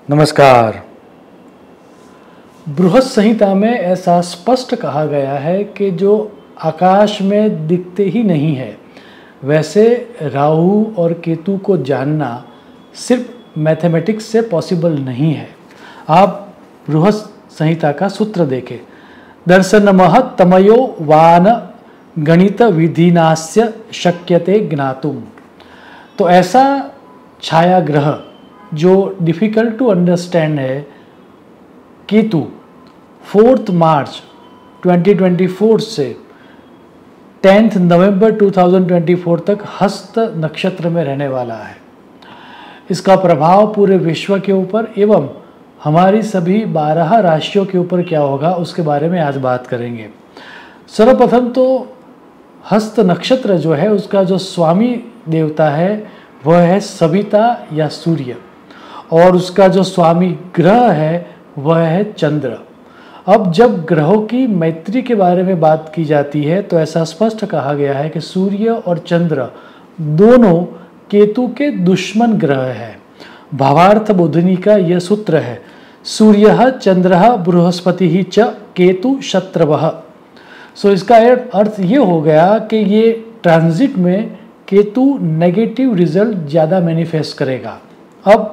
नमस्कार। बृहत संहिता में ऐसा स्पष्ट कहा गया है कि जो आकाश में दिखते ही नहीं है, वैसे राहु और केतु को जानना सिर्फ मैथमेटिक्स से पॉसिबल नहीं है। आप बृहत संहिता का सूत्र देखें, दर्शनमः तमयो वान गणित विधिनास्य शक्यते ज्ञातुम। तो ऐसा छाया ग्रह जो डिफ़िकल्ट टू अंडरस्टैंड है, केतु 4 मार्च 2024 से 10 नवंबर 2024 तक हस्त नक्षत्र में रहने वाला है। इसका प्रभाव पूरे विश्व के ऊपर एवं हमारी सभी 12 राशियों के ऊपर क्या होगा, उसके बारे में आज बात करेंगे। सर्वप्रथम तो हस्त नक्षत्र जो है, उसका जो स्वामी देवता है वह है सविता या सूर्य, और उसका जो स्वामी ग्रह है वह है चंद्र। अब जब ग्रहों की मैत्री के बारे में बात की जाती है तो ऐसा स्पष्ट कहा गया है कि सूर्य और चंद्र दोनों केतु के दुश्मन ग्रह हैं। भावार्थ बोधिनी का यह सूत्र है, सूर्य चंद्र बृहस्पति ही च केतु शत्रवः। सो इसका अर्थ ये हो गया कि ये ट्रांजिट में केतु नेगेटिव रिजल्ट ज़्यादा मैनिफेस्ट करेगा। अब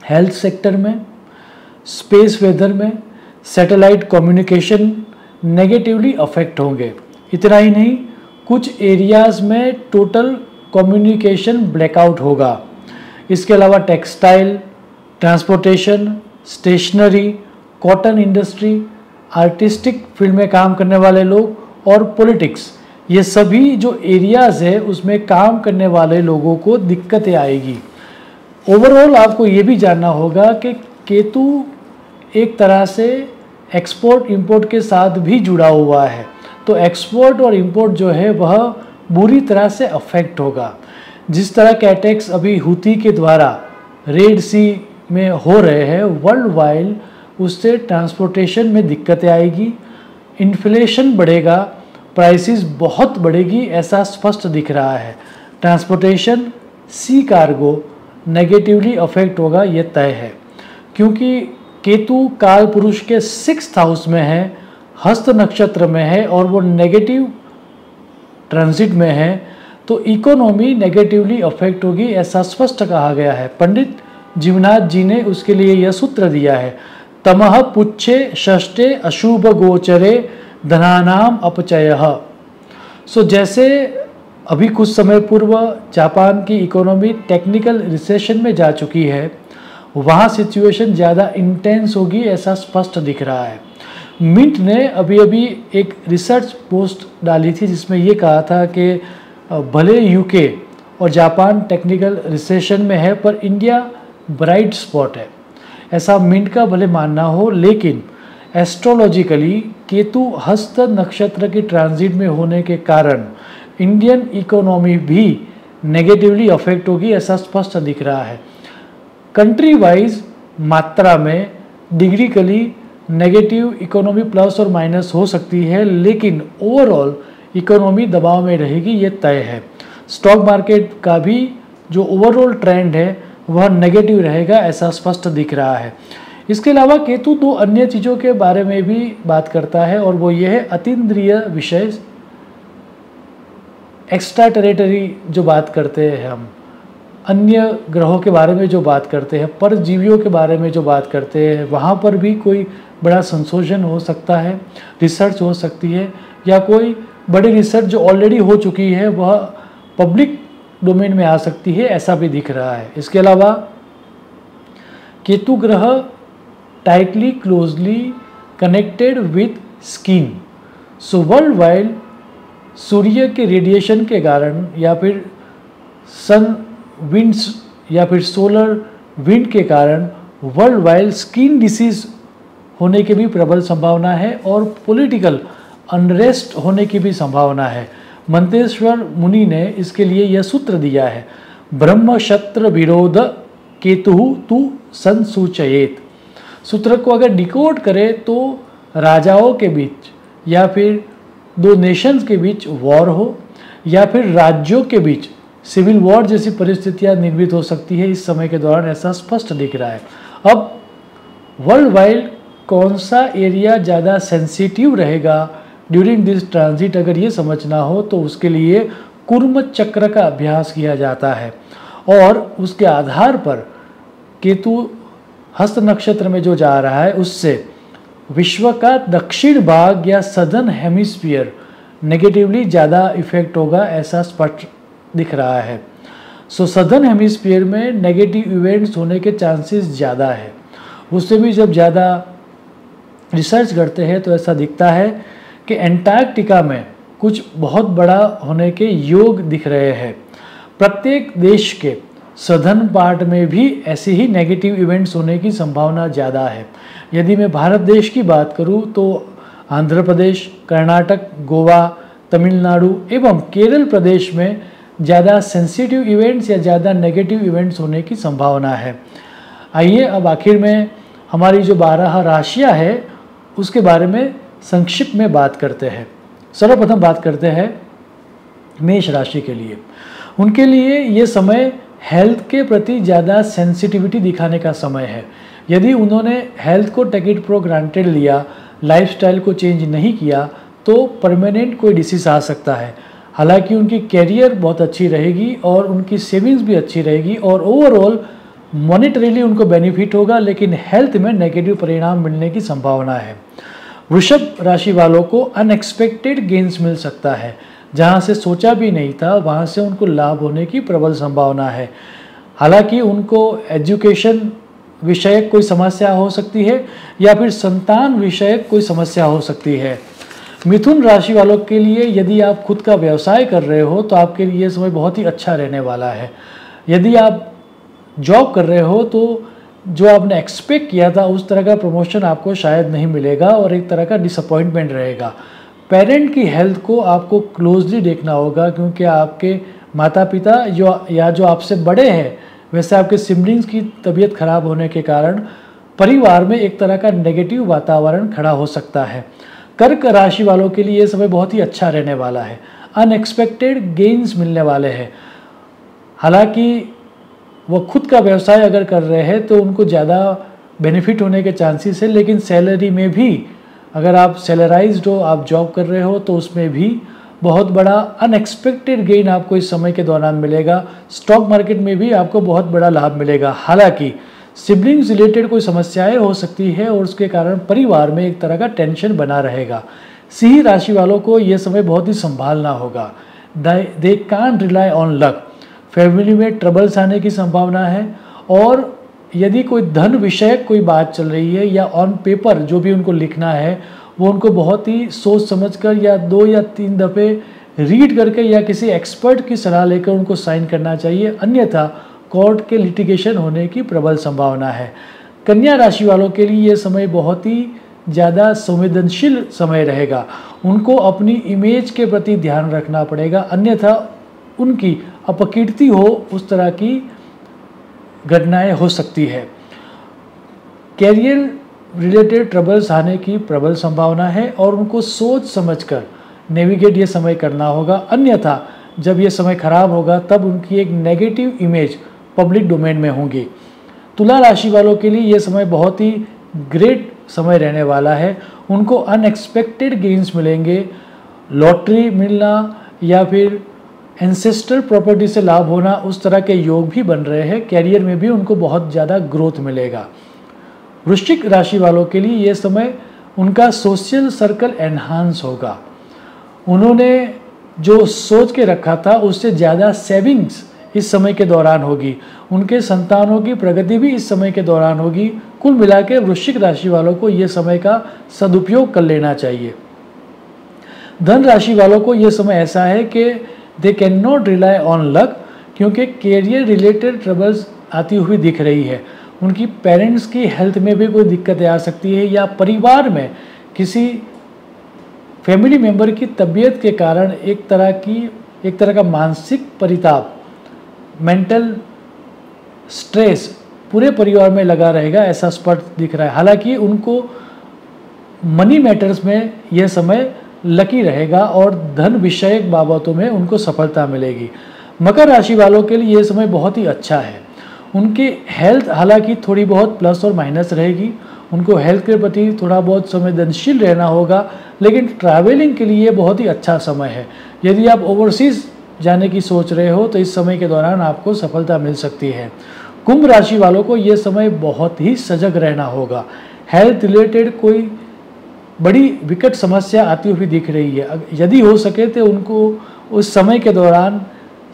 हेल्थ सेक्टर में, स्पेस वेदर में, सैटेलाइट कम्युनिकेशन नेगेटिवली अफेक्ट होंगे। इतना ही नहीं, कुछ एरियाज़ में टोटल कम्युनिकेशन ब्लैकआउट होगा। इसके अलावा textile, transportation, stationery, cotton industry, artistic field में काम करने वाले लोग और पॉलिटिक्स, ये सभी जो एरियाज़ है उसमें काम करने वाले लोगों को दिक्कतें आएगी। ओवरऑल आपको ये भी जानना होगा कि केतु एक तरह से एक्सपोर्ट इंपोर्ट के साथ भी जुड़ा हुआ है, तो एक्सपोर्ट और इंपोर्ट जो है वह बुरी तरह से अफेक्ट होगा। जिस तरह के अटैक्स अभी हुती के द्वारा रेड सी में हो रहे हैं वर्ल्ड वाइड, उससे ट्रांसपोर्टेशन में दिक्कतें आएगी, इन्फ्लेशन बढ़ेगा, प्राइसेस बहुत बढ़ेगी, ऐसा स्पष्ट दिख रहा है। ट्रांसपोर्टेशन, सी कार्गो नेगेटिवली अफेक्ट होगा, ये तय है, क्योंकि केतु काल पुरुष के 6th हाउस में है, हस्त नक्षत्र में है और वो नेगेटिव ट्रांजिट में है, तो इकोनॉमी नेगेटिवली अफेक्ट होगी, ऐसा स्पष्ट कहा गया है। पंडित जीवनाथ जी ने उसके लिए यह सूत्र दिया है, तमः पुच्छे षष्ठे अशुभ गोचरे धनानाम अपचयः। सो जैसे अभी कुछ समय पूर्व जापान की इकोनॉमी टेक्निकल रिसेशन में जा चुकी है, वहाँ सिचुएशन ज़्यादा इंटेंस होगी, ऐसा स्पष्ट दिख रहा है। मिंट ने अभी एक रिसर्च पोस्ट डाली थी जिसमें ये कहा था कि भले यूके और जापान टेक्निकल रिसेशन में है पर इंडिया ब्राइट स्पॉट है, ऐसा मिंट का भले मानना हो, लेकिन एस्ट्रोलॉजिकली केतु हस्त नक्षत्र की ट्रांजिट में होने के कारण इंडियन इकोनॉमी भी नेगेटिवली अफेक्ट होगी, ऐसा स्पष्ट दिख रहा है। कंट्री वाइज मात्रा में डिग्रीकली नेगेटिव इकोनॉमी प्लस और माइनस हो सकती है, लेकिन ओवरऑल इकोनॉमी दबाव में रहेगी, ये तय है। स्टॉक मार्केट का भी जो ओवरऑल ट्रेंड है वह नेगेटिव रहेगा, ऐसा स्पष्ट दिख रहा है। इसके अलावा केतु 2 अन्य चीज़ों के बारे में भी बात करता है, और वो ये है अतीन्द्रिय विषय, एक्स्ट्रा टेरिटरी जो बात करते हैं हम, अन्य ग्रहों के बारे में जो बात करते हैं, परजीवियों के बारे में जो बात करते हैं, वहाँ पर भी कोई बड़ा संशोधन हो सकता है, रिसर्च हो सकती है, या कोई बड़ी रिसर्च जो ऑलरेडी हो चुकी है वह पब्लिक डोमेन में आ सकती है, ऐसा भी दिख रहा है। इसके अलावा केतु ग्रह tightly closely connected with skin. So world wide सूर्य के रेडिएशन के कारण या फिर सन विंड्स या फिर सोलर विंड के कारण वर्ल्ड वाइड स्किन डिसीज होने की भी प्रबल संभावना है, और पॉलिटिकल अनरेस्ट होने की भी संभावना है। मंतेश्वर मुनि ने इसके लिए यह सूत्र दिया है, ब्रह्म क्षत्र विरोध केतु तु संसूचयेत। सूत्र को अगर डिकोड करें तो राजाओं के बीच या फिर 2 नेशंस के बीच वॉर हो, या फिर राज्यों के बीच सिविल वॉर जैसी परिस्थितियां निर्मित हो सकती है इस समय के दौरान, ऐसा स्पष्ट दिख रहा है। अब वर्ल्ड वाइड कौन सा एरिया ज़्यादा सेंसिटिव रहेगा ड्यूरिंग दिस ट्रांजिट, अगर ये समझना हो तो उसके लिए कुर्म चक्र का अभ्यास किया जाता है और उसके आधार पर केतु हस्त नक्षत्र में जो जा रहा है उससे विश्व का दक्षिण भाग या सदर्न हेमिस्फीयर नेगेटिवली ज़्यादा इफेक्ट होगा, ऐसा स्पष्ट दिख रहा है। सो सदर्न हेमिस्फीयर में नेगेटिव इवेंट्स होने के चांसेस ज़्यादा है। उससे भी जब ज़्यादा रिसर्च करते हैं तो ऐसा दिखता है कि एंटार्कटिका में कुछ बहुत बड़ा होने के योग दिख रहे हैं। प्रत्येक देश के सदर्न पार्ट में भी ऐसे ही नेगेटिव इवेंट्स होने की संभावना ज़्यादा है। यदि मैं भारत देश की बात करूं तो आंध्र प्रदेश, कर्नाटक, गोवा, तमिलनाडु एवं केरल प्रदेश में ज़्यादा सेंसिटिव इवेंट्स या ज़्यादा नेगेटिव इवेंट्स होने की संभावना है। आइए अब आखिर में हमारी जो 12 राशियाँ है उसके बारे में संक्षिप्त में बात करते हैं। सर्वप्रथम बात करते हैं मेष राशि के लिए। उनके लिए ये समय हेल्थ के प्रति ज़्यादा सेंसिटिविटी दिखाने का समय है। यदि उन्होंने हेल्थ को टेक इट फॉर ग्रांटेड लिया, लाइफस्टाइल को चेंज नहीं किया तो परमानेंट कोई डिसीज आ सकता है। हालांकि उनकी कैरियर बहुत अच्छी रहेगी और उनकी सेविंग्स भी अच्छी रहेगी और ओवरऑल मॉनेटरीली उनको बेनिफिट होगा, लेकिन हेल्थ में नेगेटिव परिणाम मिलने की संभावना है। वृषभ राशि वालों को अनएक्सपेक्टेड गेन्स मिल सकता है, जहां से सोचा भी नहीं था वहां से उनको लाभ होने की प्रबल संभावना है। हालांकि उनको एजुकेशन विषयक कोई समस्या हो सकती है या फिर संतान विषयक कोई समस्या हो सकती है। मिथुन राशि वालों के लिए यदि आप खुद का व्यवसाय कर रहे हो तो आपके लिए ये समय बहुत ही अच्छा रहने वाला है। यदि आप जॉब कर रहे हो तो जो आपने एक्सपेक्ट किया था उस तरह का प्रमोशन आपको शायद नहीं मिलेगा और एक तरह का डिसअपॉइंटमेंट रहेगा। पेरेंट की हेल्थ को आपको क्लोजली देखना होगा, क्योंकि आपके माता पिता जो आपसे बड़े हैं, वैसे आपके सिबलिंग्स की तबीयत खराब होने के कारण परिवार में एक तरह का नेगेटिव वातावरण खड़ा हो सकता है। कर्क राशि वालों के लिए ये समय बहुत ही अच्छा रहने वाला है। अनएक्सपेक्टेड गेन्स मिलने वाले हैं। हालांकि वो खुद का व्यवसाय अगर कर रहे हैं तो उनको ज़्यादा बेनिफिट होने के चांसेस है, लेकिन सैलरी में भी अगर आप सैलराइज्ड हो, आप जॉब कर रहे हो तो उसमें भी बहुत बड़ा अनएक्सपेक्टेड गेन आपको इस समय के दौरान मिलेगा। स्टॉक मार्केट में भी आपको बहुत बड़ा लाभ मिलेगा। हालांकि सिबलिंग्स रिलेटेड कोई समस्याएं हो सकती है और उसके कारण परिवार में एक तरह का टेंशन बना रहेगा। सिंह राशि वालों को यह समय बहुत ही संभालना होगा। They can't rely on luck. Family में ट्रबल्स आने की संभावना है और यदि कोई धन विषयक कोई बात चल रही है या ऑन पेपर जो भी उनको लिखना है वो उनको बहुत ही सोच समझकर या 2 या 3 दफ़े रीड करके या किसी एक्सपर्ट की सलाह लेकर उनको साइन करना चाहिए, अन्यथा कोर्ट के लिटिगेशन होने की प्रबल संभावना है। कन्या राशि वालों के लिए ये समय बहुत ही ज़्यादा संवेदनशील समय रहेगा। उनको अपनी इमेज के प्रति ध्यान रखना पड़ेगा, अन्यथा उनकी अपकीर्ति हो उस तरह की घटनाएं हो सकती है। कैरियर रिलेटेड ट्रबल्स आने की प्रबल संभावना है और उनको सोच समझकर नेविगेट ये समय करना होगा, अन्यथा जब ये समय खराब होगा तब उनकी एक नेगेटिव इमेज पब्लिक डोमेन में होंगी। तुला राशि वालों के लिए ये समय बहुत ही ग्रेट समय रहने वाला है। उनको अनएक्सपेक्टेड गेन्स मिलेंगे, लॉटरी मिलना या फिर एंसेस्ट्रल प्रॉपर्टी से लाभ होना, उस तरह के योग भी बन रहे हैं। कैरियर में भी उनको बहुत ज़्यादा ग्रोथ मिलेगा। वृश्चिक राशि वालों के लिए ये समय उनका सोशल सर्कल एनहांस होगा। उन्होंने जो सोच के रखा था उससे ज़्यादा सेविंग्स इस समय के दौरान होगी। उनके संतानों की प्रगति भी इस समय के दौरान होगी। कुल मिला के वृश्चिक राशि वालों को ये समय का सदुपयोग कर लेना चाहिए। धन राशि वालों को ये समय ऐसा है कि they can not rely on luck, क्योंकि कैरियर रिलेटेड ट्रबल्स आती हुई दिख रही है। उनकी पेरेंट्स की हेल्थ में भी कोई दिक्कतें आ सकती है या परिवार में किसी फैमिली मेम्बर की तबीयत के कारण एक तरह का मानसिक परिताप, मेंटल स्ट्रेस पूरे परिवार में लगा रहेगा, ऐसा स्पष्ट दिख रहा है। हालांकि उनको मनी मैटर्स में यह समय लकी रहेगा और धन विषयक बाबतों में उनको सफलता मिलेगी। मकर राशि वालों के लिए यह समय बहुत ही अच्छा है। उनकी हेल्थ हालांकि थोड़ी बहुत प्लस और माइनस रहेगी, उनको हेल्थ के प्रति थोड़ा बहुत संवेदनशील रहना होगा, लेकिन ट्रैवलिंग के लिए बहुत ही अच्छा समय है। यदि आप ओवरसीज़ जाने की सोच रहे हो तो इस समय के दौरान आपको सफलता मिल सकती है। कुंभ राशि वालों को ये समय बहुत ही सजग रहना होगा। हेल्थ रिलेटेड कोई बड़ी विकट समस्या आती हुई दिख रही है। यदि हो सके तो उनको उस समय के दौरान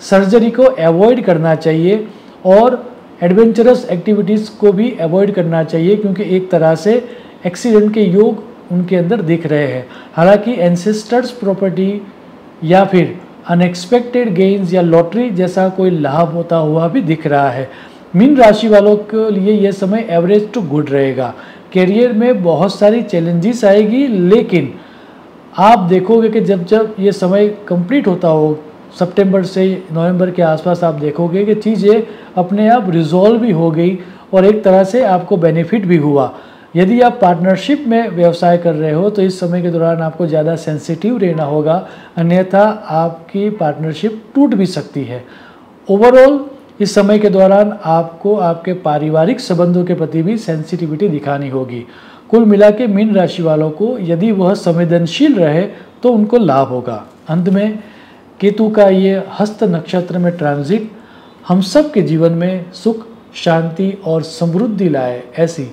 सर्जरी को अवॉइड करना चाहिए और एडवेंचरस एक्टिविटीज़ को भी अवॉइड करना चाहिए, क्योंकि एक तरह से एक्सीडेंट के योग उनके अंदर दिख रहे हैं। हालांकि एंसेस्टर्स प्रॉपर्टी या फिर अनएक्सपेक्टेड गेन्स या लॉटरी जैसा कोई लाभ होता हुआ भी दिख रहा है। मीन राशि वालों के लिए यह समय एवरेज टू गुड रहेगा। करियर में बहुत सारी चैलेंजेस आएगी, लेकिन आप देखोगे कि जब जब ये समय कंप्लीट होता हो, सितंबर से नवंबर के आसपास आप देखोगे कि चीज़ें अपने आप रिजॉल्व भी हो गई और एक तरह से आपको बेनिफिट भी हुआ। यदि आप पार्टनरशिप में व्यवसाय कर रहे हो तो इस समय के दौरान आपको ज़्यादा सेंसिटिव रहना होगा, अन्यथा आपकी पार्टनरशिप टूट भी सकती है। ओवरऑल इस समय के दौरान आपको आपके पारिवारिक संबंधों के प्रति भी सेंसिटिविटी दिखानी होगी। कुल मिला के मीन राशि वालों को यदि वह संवेदनशील रहे तो उनको लाभ होगा। अंत में केतु का ये हस्त नक्षत्र में ट्रांजिट हम सब के जीवन में सुख, शांति और समृद्धि लाए, ऐसी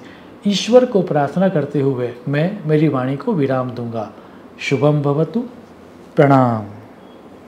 ईश्वर को प्रार्थना करते हुए मैं मेरी वाणी को विराम दूंगा। शुभम भवतु। प्रणाम।